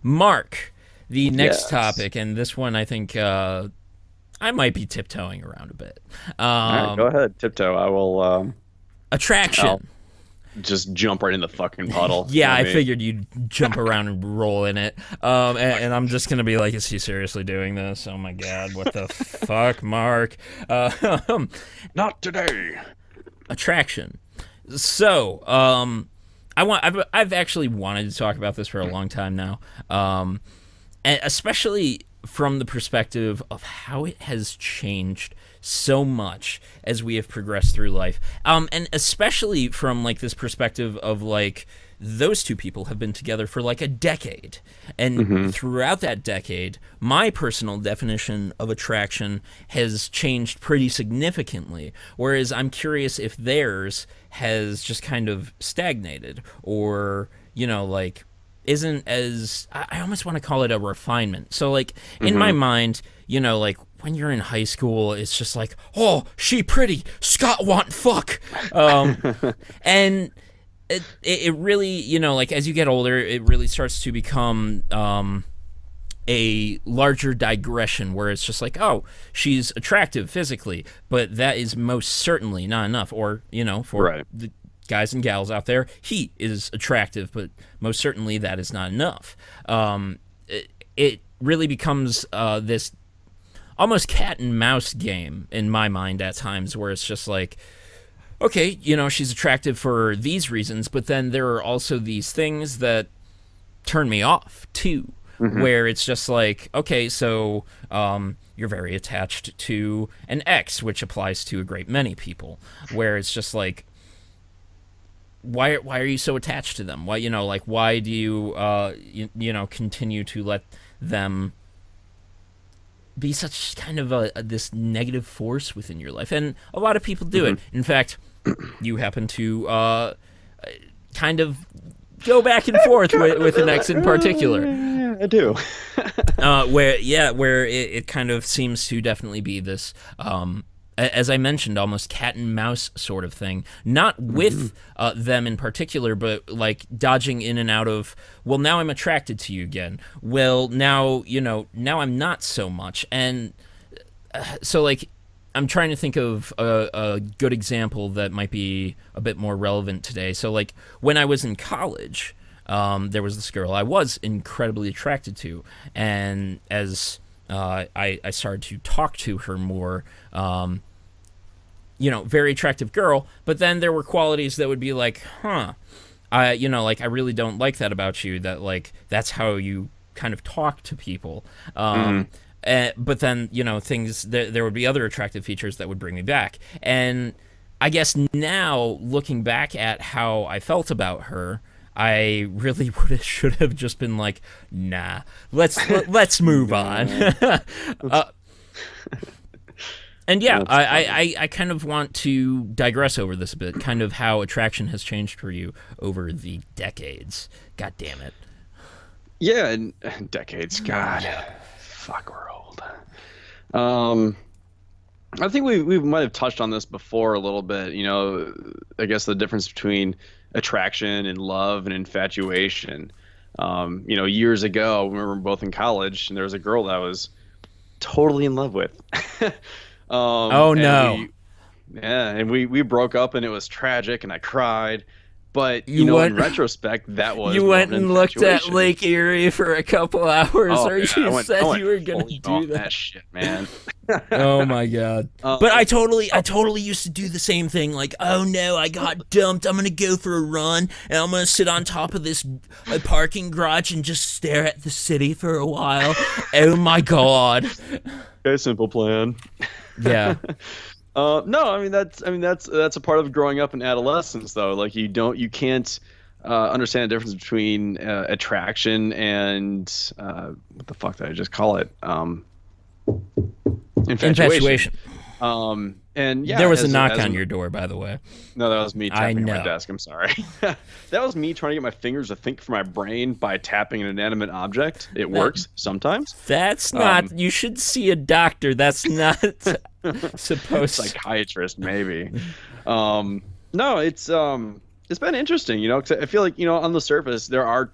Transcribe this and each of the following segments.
Mark, the next Yes. topic, and this one I think I might be tiptoeing around a bit. All right, go ahead. Tiptoe. I'll Attraction. just jump right in the fucking puddle. Yeah, Let I me. figured you'd jump around and roll in it. And I'm just gonna be like, is he seriously doing this? Oh my god, what the fuck, Mark? Uh, Not today. attraction. So, I've actually wanted to talk about this for a long time now, and especially from the perspective of how it has changed so much as we have progressed through life, and especially from like this perspective of like those two people have been together for like a decade. And Hmm. throughout that decade, my personal definition of attraction has changed pretty significantly. Whereas I'm curious if theirs has just kind of stagnated or, like isn't as I almost want to call it a refinement. So like in my Hmm. mind, like when you're in high school, it's just like, oh, she pretty, Scott want fuck. And it really, like as you get older, it really starts to become a larger digression where it's just like, oh, she's attractive physically, but that is most certainly not enough. Or, for Right. the guys and gals out there, he is attractive, but most certainly that is not enough. It really becomes this almost cat and mouse game in my mind at times where it's just like, okay, she's attractive for these reasons, but then there are also these things that turn me off too, Hmm. where it's just like, okay, so you're very attached to an ex, which applies to a great many people, where it's just like, why are you so attached to them? Why, like, why do you, continue to let them be such kind of this negative force within your life? And a lot of people do Hmm. it. In fact, you happen to kind of go back and forth with an ex in particular, I do. where it kind of seems to definitely be this, as I mentioned, almost cat and mouse sort of thing. Not Hmm. with them in particular, but like dodging in and out of. Well, now I'm attracted to you again. Well, now now I'm not so much, and so like I'm trying to think of a good example that might be a bit more relevant today. So like when I was in college, there was this girl I was incredibly attracted to, and as I started to talk to her more, very attractive girl, but then there were qualities that would be like, huh, like I really don't like that about you. That like that's how you kind of talk to people. Hmm. But then things there would be other attractive features that would bring me back. And I guess now looking back at how I felt about her, I really should have just been like, nah, let's move on. Nah. uh, That's and yeah, that's funny. I kind of want to digress over this a bit, kind of how attraction has changed for you over the decades. God damn it. Yeah, and decades. God, Yeah. fuck, we're old. Um, I think we might have touched on this before a little bit. I guess the difference between attraction and love and infatuation. Years ago, we were both in college, and there was a girl that I was totally in love with. Oh And no. we broke up, and it was tragic, and I cried. But You in went retrospect, that was you more of went an and looked at infatuation. Lake Erie for a couple hours, Oh or yeah, I you went I said went you were gonna fully on do that. that shit, man. Oh my god. But Um, I totally used to do the same thing. Like, oh no, I got dumped. I'm gonna go for a run, and I'm gonna sit on top of this parking garage and just stare at the city for a while. Oh my god. okay, simple plan. Yeah. No, I mean that's a part of growing up in adolescence, though. Like you can't understand the difference between attraction and what the fuck did I just call it? Infatuation. Infatuation. And yeah, There was a as knock as on an your door, by the way. no, that was me I tapping at my know. desk. I'm sorry. That was me trying to get my fingers to think for my brain by tapping an inanimate object. It That works sometimes. that's not. Um, You should see a doctor. That's not supposed. Psychiatrist, maybe. No, it's been interesting, 'cause I feel like, on the surface there are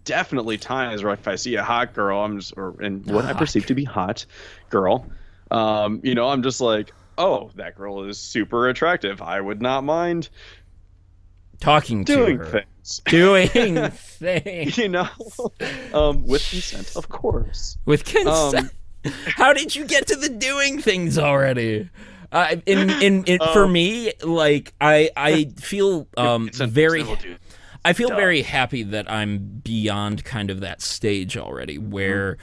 definitely times where if I see a hot girl, I'm just, or and what I Hawk. perceive to be hot girl, I'm just like, oh, that girl is super attractive. I would not mind Talking to doing her. things, Doing things. you know, with consent, of course. With consent. Um, How did you get to the doing things already? For um, me, like I feel very consent will do I feel stuff. very happy that I'm beyond kind of that stage already Mhm. where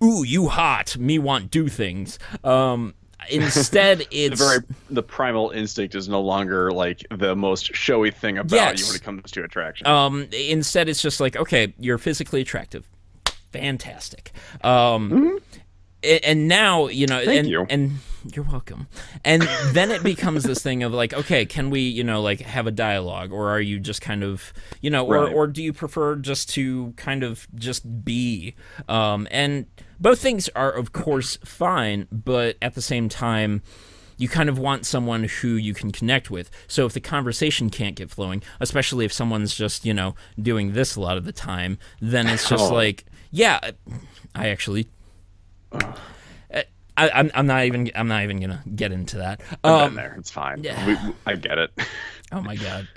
ooh, you hot, me want do things. Instead it's The primal instinct is no longer like the most showy thing about you when yes. it comes to attraction. Instead it's just like, okay, you're physically attractive. Fantastic. Um Mhm. and now Thank you. and you're welcome. And then it becomes this thing of like, okay, can we like have a dialogue, or are you just kind of Right. or do you prefer just to kind of just be? And both things are of course fine, but at the same time you kind of want someone who you can connect with. So if the conversation can't get flowing, especially if someone's just doing this a lot of the time, then it's just Oh, like, yeah, I actually I'm not even gonna get into that. I've been there. It's fine. Yeah. I get it. Oh my god.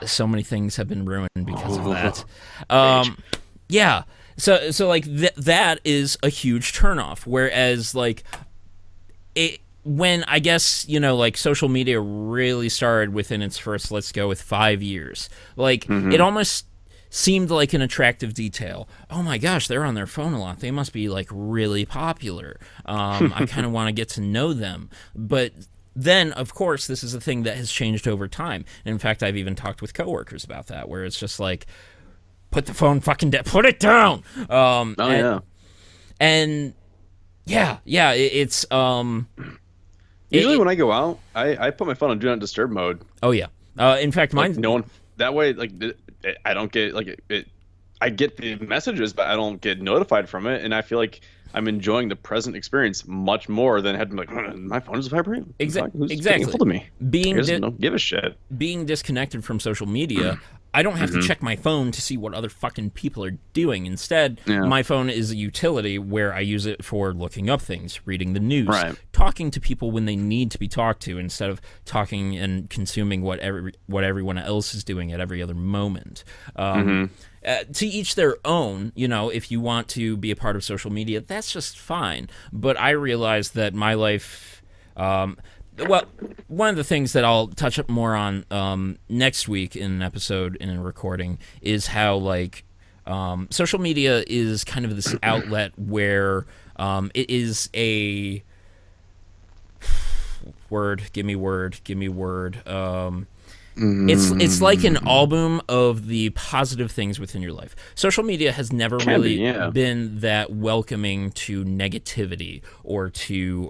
So many things have been ruined because of that. Rage. Yeah. So like that is a huge turnoff. Whereas like it when I guess like social media really started within its first, let's go with 5 years. Like it Hmm. almost seemed like an attractive detail. Oh my gosh, they're on their phone a lot. They must be like really popular. I kind of want to get to know them. But then, of course, this is a thing that has changed over time. And in fact, I've even talked with coworkers about that, where it's just like, put the phone fucking down, put it down. Oh yeah. And yeah, it's Usually it, when I go out, I put my phone on do not disturb mode. oh yeah. In fact, Like mine. no one. That way, like I don't get like it. I get the messages, but I don't get notified from it, and I feel like I'm enjoying the present experience much more than having like my phone is vibrating. Who's getting a Exactly. hold of me? I Being guess di- don't give a shit. being disconnected from social media, I don't have to Hmm. check my phone to see what other fucking people are doing. Instead, Yeah. my phone is a utility where I use it for looking up things, reading the news, Right. talking to people when they need to be talked to, instead of talking and consuming what everyone else is doing at every other moment. Hmm. To each their own. If you want to be a part of social media, that's just fine. But I realize that my life. Well, one of the things that I'll touch up more on next week in an episode in a recording is how like social media is kind of this outlet where it is a give me word. It's like an album of the positive things within your life. Social media has never Can be, really yeah. been that welcoming to negativity or to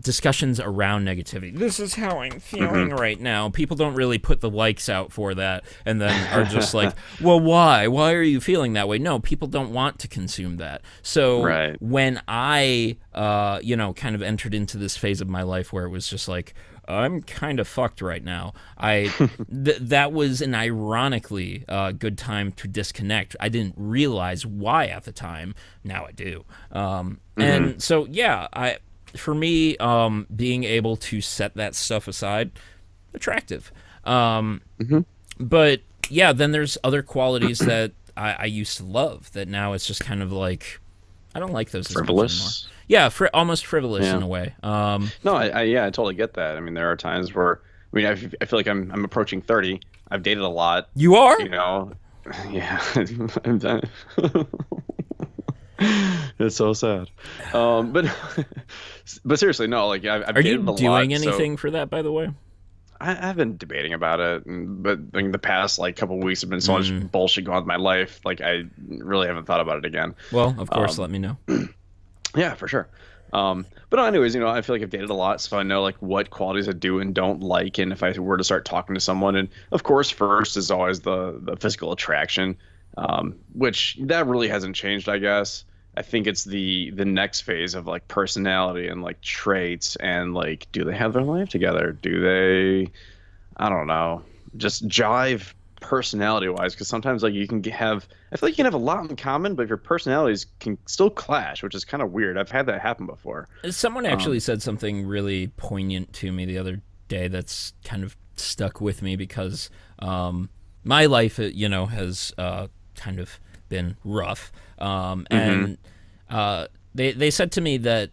discussions around negativity. This is how I'm feeling Hmm. right now. People don't really put the likes out for that and then are just like, well, why? Why are you feeling that way? No, people don't want to consume that. So Right. when I, kind of entered into this phase of my life where it was just like, I'm kind of fucked right now. That was an ironically good time to disconnect. I didn't realize why at the time. Now I do. Hmm. And so yeah, for me, being able to set that stuff aside, attractive. Um, Hmm. but yeah, then there's other qualities that I used to love that now it's just kind of like I don't like those as much anymore. Frivolous. Yeah, almost frivolous in Yeah. a way. No, yeah, I totally get that. I mean, there are times where, I mean, I feel like I'm approaching 30. I've dated a lot, You are? you know. Yeah, I'm done. It's so sad. But but seriously, no, like I've Are you dated a lot, doing so anything for that, by the way? I've been debating about it. But like, the past like couple of weeks have been so much bullshit going on with my life. Like I really haven't thought about it again. Well, of course, Um, let me know. Yeah, for sure. But anyways, I feel like I've dated a lot, so I know like what qualities I do and don't like, and if I were to start talking to someone, and of course, first is always the physical attraction, which that really hasn't changed, I guess. I think it's the next phase of like personality and like traits and like do they have their life together? Do they, I don't know, just jive personality wise, because sometimes like you can have, I feel like you can have a lot in common, but if your personalities can still clash, which is kind of weird. I've had that happen before. Someone actually Um, said something really poignant to me the other day that's kind of stuck with me because my life, has kind of been rough. hmm And they said to me that,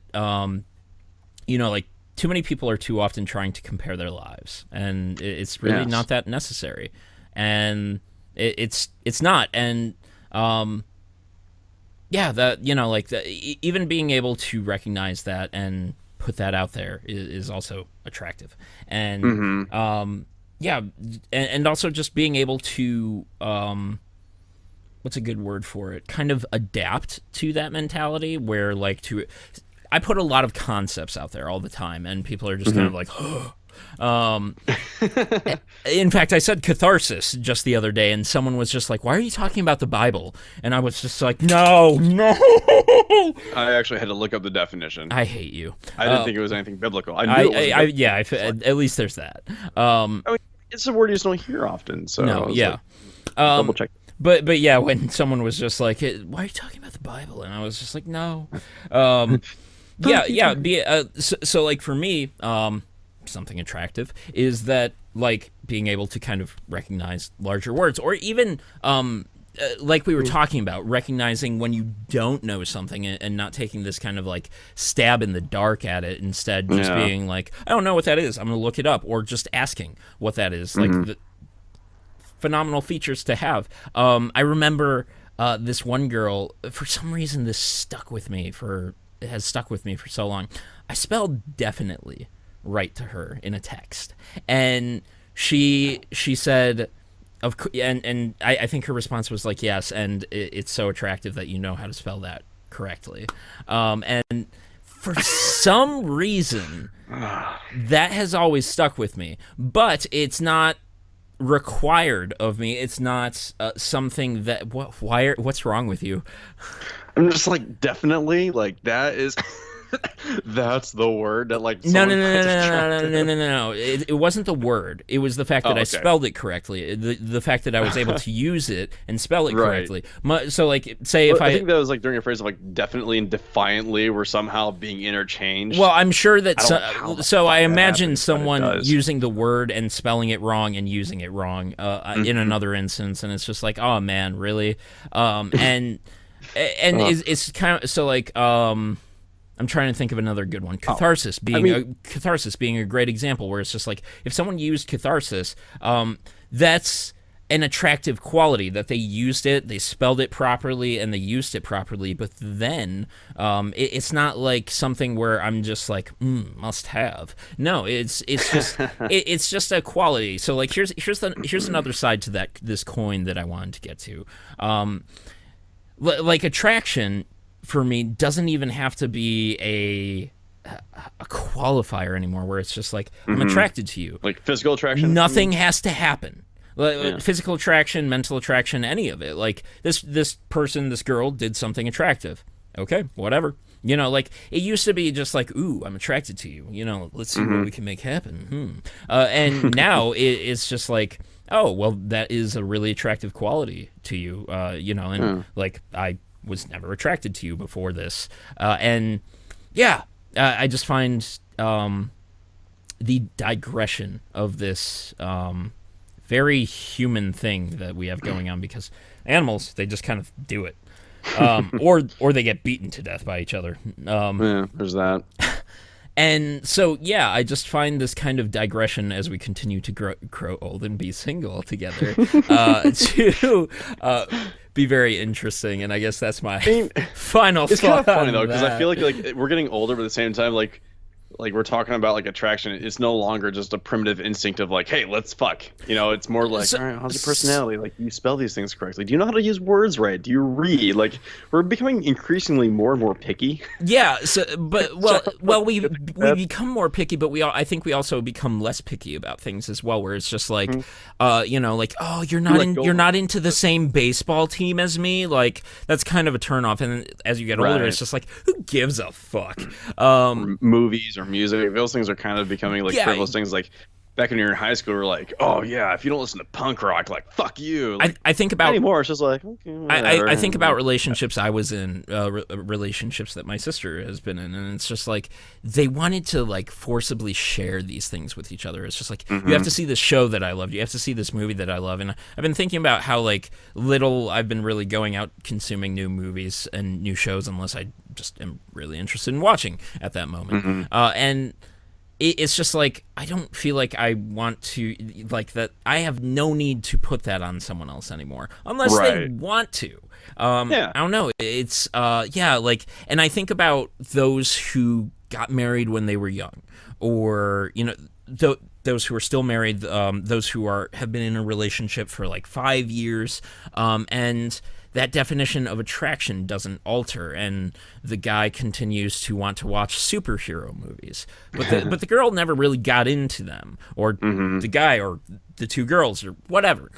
like, too many people are too often trying to compare their lives, and it's really Yes. not that necessary. And it's not. And yeah, that like even being able to recognize that and put that out there is also attractive. And hmm yeah, and also just being able to what's a good word for it? Kind of adapt to that mentality where like to I put a lot of concepts out there all the time, and people are just kind of hmm like, in fact, I said catharsis just the other day, and someone was just like, "Why are you talking about the Bible?" And I was just like, "No, no, I actually had to look up the definition. I hate you." I didn't think it was anything biblical. I knew it wasn't I biblical. yeah, It's like, at least there's that. Um, I mean, it's a word you just don't hear often. So no, I was yeah. like, double check. But yeah, when someone was just like, "Why are you talking about the Bible?" and I was just like, "No." Um, yeah, yeah. So like for me, something attractive is that like being able to kind of recognize larger words, or even like we were talking about, recognizing when you don't know something and not taking this kind of like stab in the dark at it, instead just Yeah. being like, I don't know what that is, I'm gonna look it up, or just asking what that is. Like hmm phenomenal features to have. I remember this one girl. For some reason, this stuck with me for has stuck with me for so long. I spelled definitely right to her in a text, and she said, and I think her response was like, yes, and it's so attractive that you know how to spell that correctly. And for some reason, that has always stuck with me, but it's not required of me. It's not something that what's wrong with you? I'm just like definitely like that is that's the word that like No, no, someone no, no, finds no, no, no, attractive. no, no, no. It wasn't the word. It was the fact that Oh, I okay. spelled it correctly. The fact that I was able to use it and spell it Right. correctly. So, like, say Well, if I I, think that was like during a phrase of like definitely and defiantly were somehow being well, interchanged. I'm sure that. I don't know how the So I fuck that imagine happens, but it someone does. using the word and spelling it wrong and using it wrong in hmm another instance, and it's just like, oh man, really? And Uh, it's kind of so like I'm trying to think of another good one. oh, I Catharsis being a great example where it's just like if someone used catharsis, that's an attractive quality that they used it, they spelled it properly, and they used it properly. But then it's not like something where I'm just like must have. No, it's just it's just a quality. So like here's another side to this coin that I wanted to get to. Like attraction for me doesn't even have to be a qualifier anymore where it's just like I'm hmm attracted to you. like physical attraction. I Nothing mean, has to happen. yeah. Physical attraction, mental attraction, any of it. Like this person, this girl did something attractive. Okay, whatever. Like it used to be just like, ooh, I'm attracted to you. Let's see what hmm we can make happen. And now it's just like, oh, well, that is a really attractive quality to you. And Yeah. like I was never attracted to you before this. And yeah, I just find the digression of this very human thing that we have going on because animals, they just kind of do it. Or they get beaten to death by each other. Yeah, there's that. And so, yeah, I just find this kind of digression as we continue to grow old and be single together to be very interesting. And I guess that's my I mean, final it's kind thought of funny on though, because I that. feel like we're getting older, but at the same time, like we're talking about like attraction. It's no longer just a primitive instinct of like, hey, let's fuck. It's more like, So, all right, how's your personality? Like, do you spell these things correctly? Do you know how to use words right? Do you read? Like, we're becoming increasingly more and more picky. yeah, so but well, we That. become more picky, but I think we also become less picky about things as well. Where it's just like, Mhm. like, oh, You let go you're of not into the same baseball team as me. Like that's kind of a turnoff. And as you get older, right it's just like, who gives a fuck? movies or music. Those things are kind of becoming like Yeah, frivolous things. Like, back when you're in high school, we're like, oh yeah, if you don't listen to punk rock, like fuck you. Like I think about anymore, it's just like okay, whatever. I think about relationships I was in, relationships that my sister has been in, and it's just like they wanted to like forcibly share these things with each other. It's just like you have to see this show that I love, you have to see this movie that I love, and I've been thinking about how like little I've been really going out consuming new movies and new shows unless I just am really interested in watching at that moment, and it's just like I don't feel like I want to like that. I have no need to put that on someone else anymore, unless they want to. Yeah. I don't know. It's yeah, like, and I think about those who got married when they were young, or you know, those who are still married, those who have been in a relationship for like 5 years, and that definition of attraction doesn't alter, and the guy continues to want to watch superhero movies, but the girl never really got into them, or the guy, or the two girls, or whatever.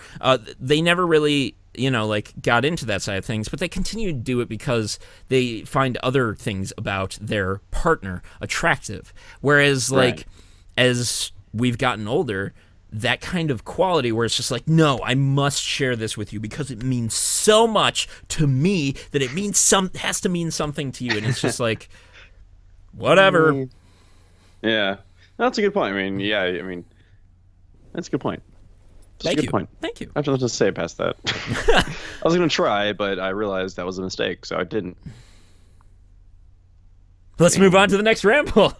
They never really, you know, like got into that side of things, but they continue to do it because they find other things about their partner attractive. Whereas, like, as we've gotten older, that kind of quality where it's just like, no, I must share this with you because it means so much to me that it has to mean something to you, and it's just like, whatever. Yeah, that's a good point. I mean, yeah, I mean, that's a good point. Thank you. Point. Thank you. I have nothing to say past that. I was gonna try, but I realized that was a mistake, so I didn't. Let's move on to the next ramble.